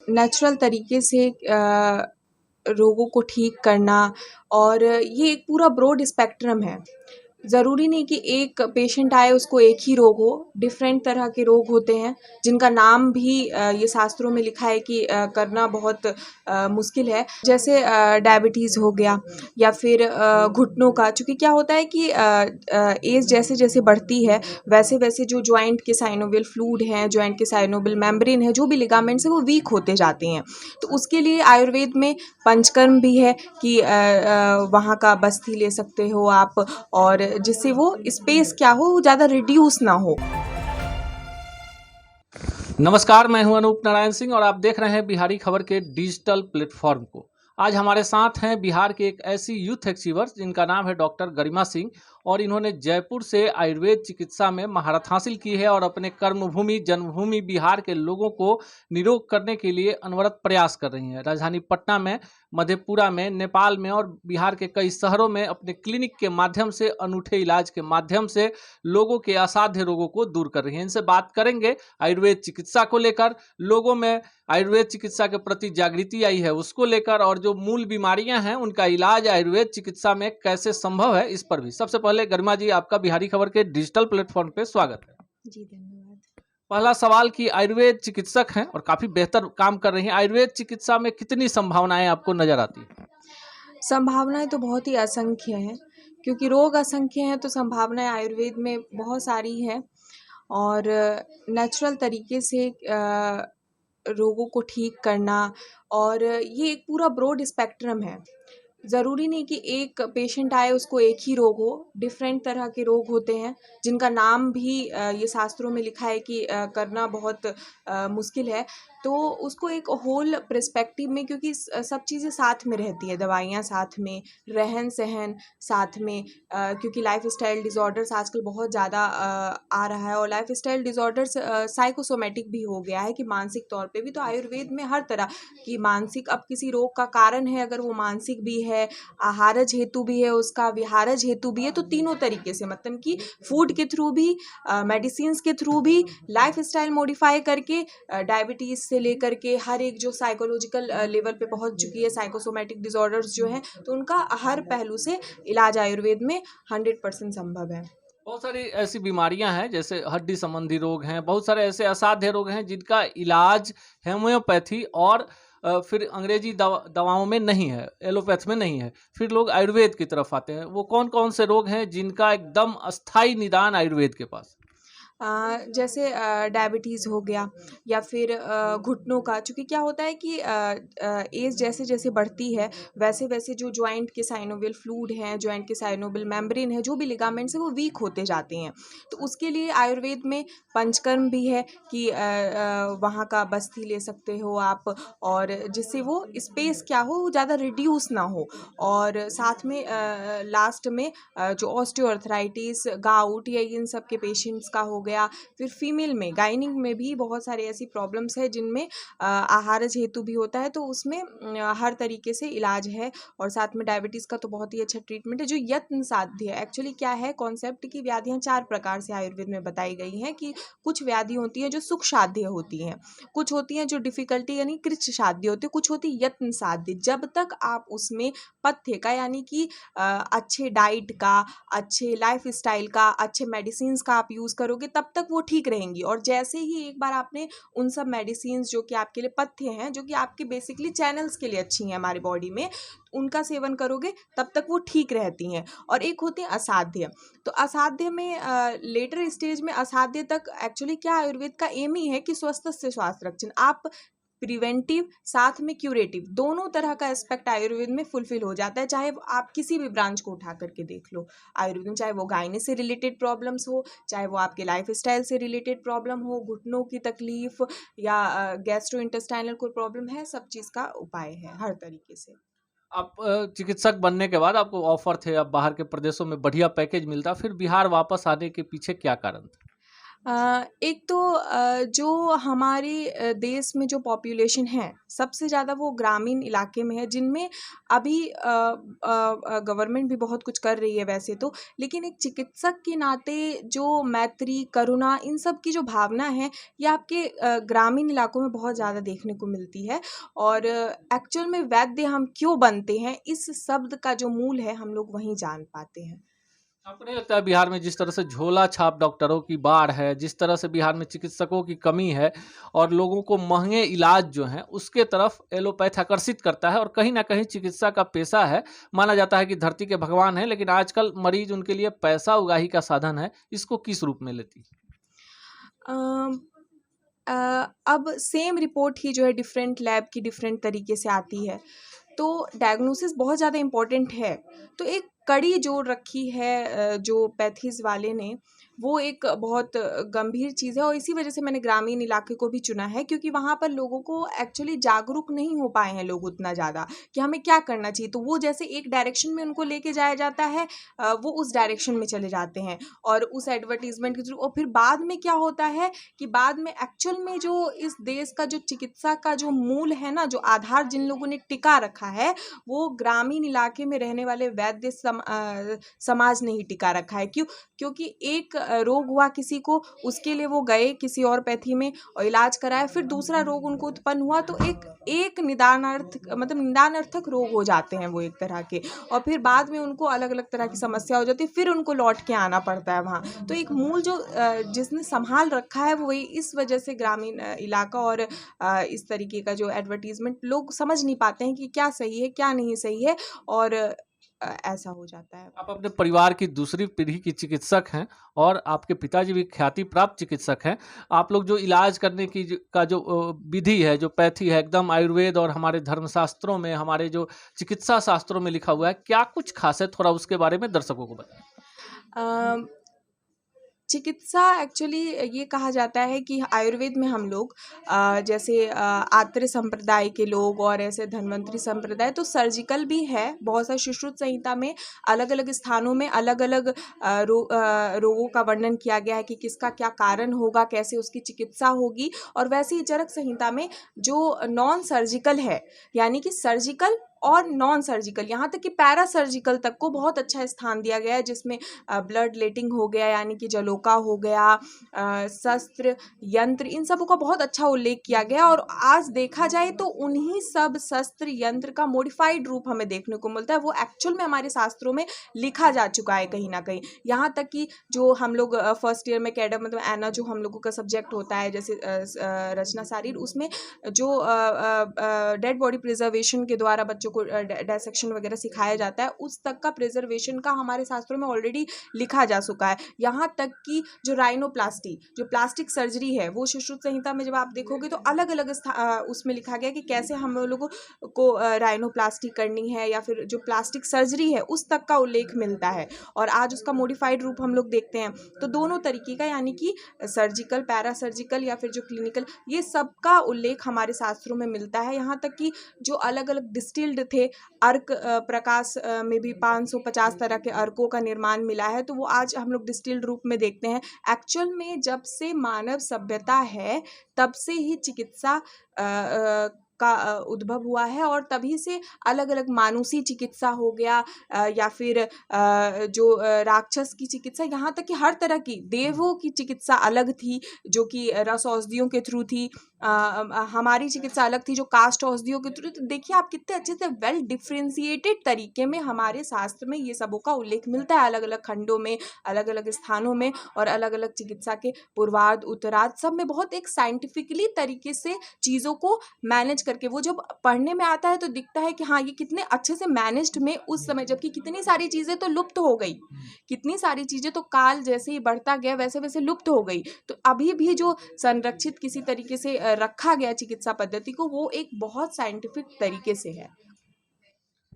Natural तरीके से रोगों को ठीक करना, और ये एक पूरा ब्रॉड स्पेक्ट्रम है। ज़रूरी नहीं कि एक पेशेंट आए उसको एक ही रोग हो, डिफरेंट तरह के रोग होते हैं जिनका नाम भी ये शास्त्रों में लिखा है कि करना बहुत मुश्किल है। जैसे डायबिटीज़ हो गया, या फिर घुटनों का, चूँकि क्या होता है कि एज जैसे जैसे बढ़ती है वैसे वैसे जो जॉइंट के साइनोवियल फ्लूइड हैं, जॉइंट के साइनोवियल मेम्ब्रेन है, जो भी लिगामेंट्स हैं वो वीक होते जाते हैं। तो उसके लिए आयुर्वेद में पंचकर्म भी है कि वहाँ का बस्ती ले सकते हो आप, और जिससे वो स्पेस क्या हो, वो ज़्यादा रिड्यूस ना हो। नमस्कार, मैं हूं अनूप नारायण सिंह और आप देख रहे हैं बिहारी खबर के डिजिटल प्लेटफॉर्म को। आज हमारे साथ हैं बिहार के एक ऐसी यूथ अचीवर जिनका नाम है डॉक्टर गरिमा सिंह, और इन्होंने जयपुर से आयुर्वेद चिकित्सा में महारत हासिल की है और अपने कर्मभूमि जन्मभूमि बिहार के लोगों को निरोग करने के लिए अनवरत प्रयास कर रही हैं। राजधानी पटना में, मधेपुरा में, नेपाल में और बिहार के कई शहरों में अपने क्लिनिक के माध्यम से, अनूठे इलाज के माध्यम से लोगों के असाध्य रोगों को दूर कर रही हैं। इनसे बात करेंगे आयुर्वेद चिकित्सा को लेकर, लोगों में आयुर्वेद चिकित्सा के प्रति जागृति आई है उसको लेकर, और जो मूल बीमारियां हैं उनका इलाज आयुर्वेद चिकित्सा में कैसे संभव है इस पर भी। सबसे पहले गरिमा जी, आपका बिहारी खबर के डिजिटल प्लेटफॉर्म पे स्वागत है। जी धन्यवाद। पहला सवाल कि आयुर्वेद चिकित्सक हैं और काफी बेहतर काम कर रही हैं, आयुर्वेद चिकित्सा में कितनी संभावनाएं आपको नजर आती हैं? संभावनाएं तो बहुत ही असंख्य हैं, क्योंकि रोग असंख्य हैं तो संभावनाएं आयुर्वेद में बहुत सारी हैं। और नेचुरल तरीके से रोगों को ठीक करना, और ये एक पूरा ब्रॉड स्पेक्ट्रम है। ज़रूरी नहीं कि एक पेशेंट आए उसको एक ही रोग हो, डिफरेंट तरह के रोग होते हैं जिनका नाम भी ये शास्त्रों में लिखा है कि करना बहुत मुश्किल है। तो उसको एक होल पर्सपेक्टिव में, क्योंकि सब चीज़ें साथ में रहती है, दवाइयाँ साथ में, रहन सहन साथ में, क्योंकि लाइफ स्टाइल डिज़ॉर्डर्स आजकल बहुत ज़्यादा आ रहा है, और लाइफ स्टाइल डिज़ॉर्डर्स साइकोसोमेटिक भी हो गया है कि मानसिक तौर पे भी। तो आयुर्वेद में हर तरह की मानसिक, अब किसी रोग का कारण है अगर वो मानसिक भी है, आहारज हेतु भी है, उसका विहारज हेतु भी है, तो तीनों तरीके से, मतलब कि फूड के थ्रू भी, मेडिसिन के थ्रू भी, लाइफ स्टाइल मॉडिफाई करके, डायबिटीज़ से लेकर के हर एक जो साइकोलॉजिकल लेवल पे पहुंच चुकी है, साइकोसोमेटिक डिसऑर्डर्स जो हैं, तो उनका हर पहलू से इलाज आयुर्वेद में 100% संभव है। बहुत सारी ऐसी बीमारियां हैं, जैसे हड्डी संबंधी रोग हैं, बहुत सारे ऐसे असाध्य रोग हैं जिनका इलाज होम्योपैथी और फिर अंग्रेजी दवाओं में नहीं है, एलोपैथ में नहीं है, फिर लोग आयुर्वेद की तरफ आते हैं। वो कौन कौन से रोग हैं जिनका एकदम अस्थाई निदान आयुर्वेद के पास? जैसे डायबिटीज़ हो गया, या फिर घुटनों का, चूँकि क्या होता है कि एज जैसे जैसे बढ़ती है वैसे वैसे जो जॉइंट के साइनोवियल फ्लूइड हैं, जॉइंट के साइनोवियल मेम्ब्रेन है, जो भी लिगामेंट्स हैं वो वीक होते जाते हैं। तो उसके लिए आयुर्वेद में पंचकर्म भी है कि वहाँ का बस्ती ले सकते हो आप, और जिससे वो स्पेस क्या हो, वो ज़्यादा रिड्यूस ना हो। और साथ में लास्ट में जो ऑस्टियोआर्थराइटिस, गाउट या इन सब के पेशेंट्स का हो गया। फिर फीमेल में, गायनिक में भी बहुत सारी ऐसी प्रॉब्लम्स है जिनमें आहारज हेतु भी होता है, तो उसमें हर तरीके से इलाज है। और साथ में डायबिटीज़ का तो बहुत ही अच्छा ट्रीटमेंट है जो यत्न साध्य है। एक्चुअली क्या है कॉन्सेप्ट की, व्याधियाँ 4 प्रकार से आयुर्वेद में बताई गई हैं कि कुछ व्याधि होती हैं जो सुख साध्य होती हैं, कुछ होती हैं जो डिफ़िकल्टी यानी कृच्छ साध्य होती है, कुछ होती है यत्न साध्य। जब तक आप उसमें पथ्य का, यानी कि अच्छे डाइट का, अच्छे लाइफस्टाइल का, अच्छे मेडिसिन्स का आप यूज़ करोगे तब तक वो ठीक रहेंगी। और जैसे ही एक बार आपने उन सब मेडिसिन्स जो कि आपके लिए पथ्य हैं, जो कि आपके बेसिकली चैनल्स के लिए अच्छी हैं हमारी बॉडी में, उनका सेवन करोगे तब तक वो ठीक रहती हैं। और एक होते हैं असाध्य। तो असाध्य में लेटर स्टेज में असाध्य तक एक्चुअली क्या, आयुर्वेद का एम ही है कि स्वस्थ से स्वास्थ्य रक्षण, आप प्रिवेंटिव साथ में क्यूरेटिव दोनों तरह का एस्पेक्ट आयुर्वेद में फुलफिल हो जाता है। चाहे आप किसी भी ब्रांच को उठा करके देख लो आयुर्वेद में, चाहे वो गायने से रिलेटेड प्रॉब्लम्स हो, चाहे वो आपके लाइफ स्टाइल से रिलेटेड प्रॉब्लम हो, घुटनों की तकलीफ या गैस्ट्रो इंटेस्टाइनल कोई प्रॉब्लम है, सब चीज़ का उपाय है हर तरीके से। आप चिकित्सक बनने के बाद आपको ऑफर थे, अब बाहर के प्रदेशों में बढ़िया पैकेज मिलता, फिर बिहार वापस आने के पीछे क्या कारण था? एक तो जो हमारे देश में जो पॉपुलेशन है सबसे ज़्यादा वो ग्रामीण इलाके में है, जिनमें अभी गवर्नमेंट भी बहुत कुछ कर रही है वैसे तो, लेकिन एक चिकित्सक के नाते जो मैत्री, करुणा, इन सब की जो भावना है ये आपके ग्रामीण इलाकों में बहुत ज़्यादा देखने को मिलती है। और एक्चुअल में वैद्य हम क्यों बनते हैं, इस शब्द का जो मूल है हम लोग वहीं जान पाते हैं। आपको नहीं लगता है बिहार में जिस तरह से झोला छाप डॉक्टरों की बाढ़ है, जिस तरह से बिहार में चिकित्सकों की कमी है और लोगों को महंगे इलाज जो हैं उसके तरफ एलोपैथ आकर्षित करता है, और कहीं ना कहीं चिकित्सा का पेशा है, माना जाता है कि धरती के भगवान है, लेकिन आजकल मरीज उनके लिए पैसा उगाही का साधन है, इसको किस रूप में लेती है? अम, अब सेम रिपोर्ट ही जो है डिफरेंट लैब की डिफरेंट तरीके से आती है, तो डायग्नोसिस बहुत ज़्यादा इम्पोर्टेंट है। तो एक कड़ी जोड़ रखी है जो पैथीज़ वाले ने, वो एक बहुत गंभीर चीज़ है, और इसी वजह से मैंने ग्रामीण इलाके को भी चुना है, क्योंकि वहाँ पर लोगों को एक्चुअली जागरूक नहीं हो पाए हैं लोग उतना ज़्यादा कि हमें क्या करना चाहिए। तो वो जैसे एक डायरेक्शन में उनको लेके जाया जाता है, वो उस डायरेक्शन में चले जाते हैं, और उस एडवर्टीजमेंट के थ्रू, और फिर बाद में क्या होता है कि बाद में एक्चुअल में जो इस देश का जो चिकित्सा का जो मूल है ना, जो आधार जिन लोगों ने टिका रखा है, वो ग्रामीण इलाके में रहने वाले वैद्य समाज ने ही टिका रखा है। क्यों? क्योंकि एक रोग हुआ किसी को, उसके लिए वो गए किसी और पैथी में और इलाज कराया, फिर दूसरा रोग उनको उत्पन्न हुआ, तो एक निदानार्थक रोग हो जाते हैं वो एक तरह के, और फिर बाद में उनको अलग अलग तरह की समस्या हो जाती है, फिर उनको लौट के आना पड़ता है वहाँ। तो एक मूल जो जिसने संभाल रखा है वो वही, इस वजह से ग्रामीण इलाका और इस तरीके का जो एडवर्टीजमेंट लोग समझ नहीं पाते हैं कि क्या सही है क्या नहीं सही है, और ऐसा हो जाता है। आप अपने परिवार की दूसरी पीढ़ी की चिकित्सक हैं और आपके पिताजी भी ख्याति प्राप्त चिकित्सक हैं। आप लोग जो इलाज करने की का जो विधि है, जो पैथी है, एकदम आयुर्वेद और हमारे धर्मशास्त्रों में, हमारे जो चिकित्सा शास्त्रों में लिखा हुआ है, क्या कुछ खास है? थोड़ा उसके बारे में दर्शकों को बताएं। चिकित्सा एक्चुअली ये कहा जाता है कि आयुर्वेद में हम लोग जैसे आत्रेय संप्रदाय के लोग और ऐसे धन्वंतरी संप्रदाय, तो सर्जिकल भी है, बहुत सारी सुश्रुत संहिता में अलग अलग स्थानों में अलग अलग रोगों का वर्णन किया गया है कि किसका क्या कारण होगा, कैसे उसकी चिकित्सा होगी। और वैसे ही चरक संहिता में जो नॉन सर्जिकल है, यानी कि सर्जिकल और नॉन सर्जिकल, यहाँ तक कि पैरा सर्जिकल तक को बहुत अच्छा स्थान दिया गया है, जिसमें ब्लड लेटिंग हो गया, यानी कि जलोका हो गया, शस्त्र, यंत्र, इन सबों का बहुत अच्छा उल्लेख किया गया। और आज देखा जाए तो उन्हीं सब शस्त्र यंत्र का मॉडिफाइड रूप हमें देखने को मिलता है, वो एक्चुअल में हमारे शास्त्रों में लिखा जा चुका है कहीं ना कहीं। यहाँ तक कि जो हम लोग फर्स्ट ईयर में कैडर मतलब एना जो हम लोगों का सब्जेक्ट होता है, जैसे रचना शारीर, उसमें जो डेड बॉडी प्रिजर्वेशन के द्वारा बच्चों को डायसेक्शन वगैरह सिखाया जाता है, उस तक का प्रिजर्वेशन का हमारे शास्त्रों में ऑलरेडी लिखा जा चुका है। यहाँ तक कि जो राइनोप्लास्टी, जो प्लास्टिक सर्जरी है, वो सुश्रुत संहिता में जब आप देखोगे तो अलग अलग उसमें लिखा गया कि कैसे हम लोगों को राइनोप्लास्टी करनी है, या फिर जो प्लास्टिक सर्जरी है उस तक का उल्लेख मिलता है। और आज उसका मॉडिफाइड रूप हम लोग देखते हैं। तो दोनों तरीके का, यानी कि सर्जिकल, पैरा सर्जिकल या फिर जो क्लिनिकल, ये सब का उल्लेख हमारे शास्त्रों में मिलता है। यहाँ तक कि जो अलग अलग डिस्टिल्ड थे, अर्क प्रकाश में भी 550 तरह के अर्कों का निर्माण मिला है, तो वो आज हम लोग डिस्टिल्ड रूप में देखते हैं। एक्चुअल में जब से मानव सभ्यता है तब से ही चिकित्सा का उद्भव हुआ है, और तभी से अलग अलग मानुषी चिकित्सा हो गया, या फिर जो राक्षस की चिकित्सा, यहाँ तक कि हर तरह की देवों की चिकित्सा अलग थी जो कि रस औषधियों के थ्रू थी, हमारी चिकित्सा अलग थी जो कास्ट औषधियों के थ्रू। तो देखिए आप कितने अच्छे से वेल डिफ्रेंशिएटेड तरीके में हमारे शास्त्र में ये सबों का उल्लेख मिलता है, अलग अलग खंडों में, अलग अलग स्थानों में, और अलग अलग चिकित्सा के पूर्वार्ध उत्तरार्ध सब में बहुत एक साइंटिफिकली तरीके से चीज़ों को मैनेज करके, वो जब पढ़ने में आता है तो दिखता है कि हाँ ये कितने अच्छे से मैनेज्ड में उस समय, जबकि कितनी सारी चीज़ें तो लुप्त हो गई, कितनी सारी चीज़ें तो काल जैसे ही बढ़ता गया वैसे वैसे लुप्त हो गई। तो अभी भी जो संरक्षित किसी तरीके से रखा गया चिकित्सा पद्धति को, वो एक बहुत साइंटिफिक तरीके से है।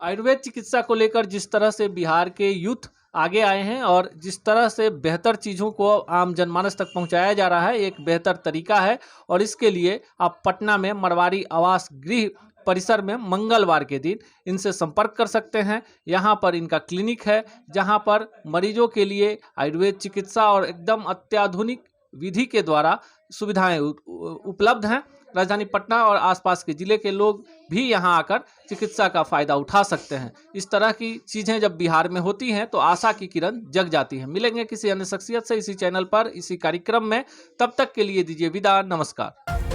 आयुर्वेद चिकित्सा को लेकर जिस तरह से बिहार के यूथ आगे आए हैं और जिस तरह से बेहतर चीज़ों को आम जनमानस तक पहुंचाया जा रहा है, एक बेहतर तरीका है। और इसके लिए आप पटना में मरवाड़ी आवास गृह परिसर में मंगलवार के दिन इनसे संपर्क कर सकते हैं। यहाँ पर इनका क्लिनिक है, जहाँ पर मरीजों के लिए आयुर्वेद चिकित्सा और एकदम अत्याधुनिक विधि के द्वारा सुविधाएं उपलब्ध हैं। राजधानी पटना और आसपास के जिले के लोग भी यहां आकर चिकित्सा का फायदा उठा सकते हैं। इस तरह की चीजें जब बिहार में होती हैं तो आशा की किरण जग जाती है। मिलेंगे किसी अन्य शख्सियत से इसी चैनल पर, इसी कार्यक्रम में। तब तक के लिए दीजिए विदा। नमस्कार।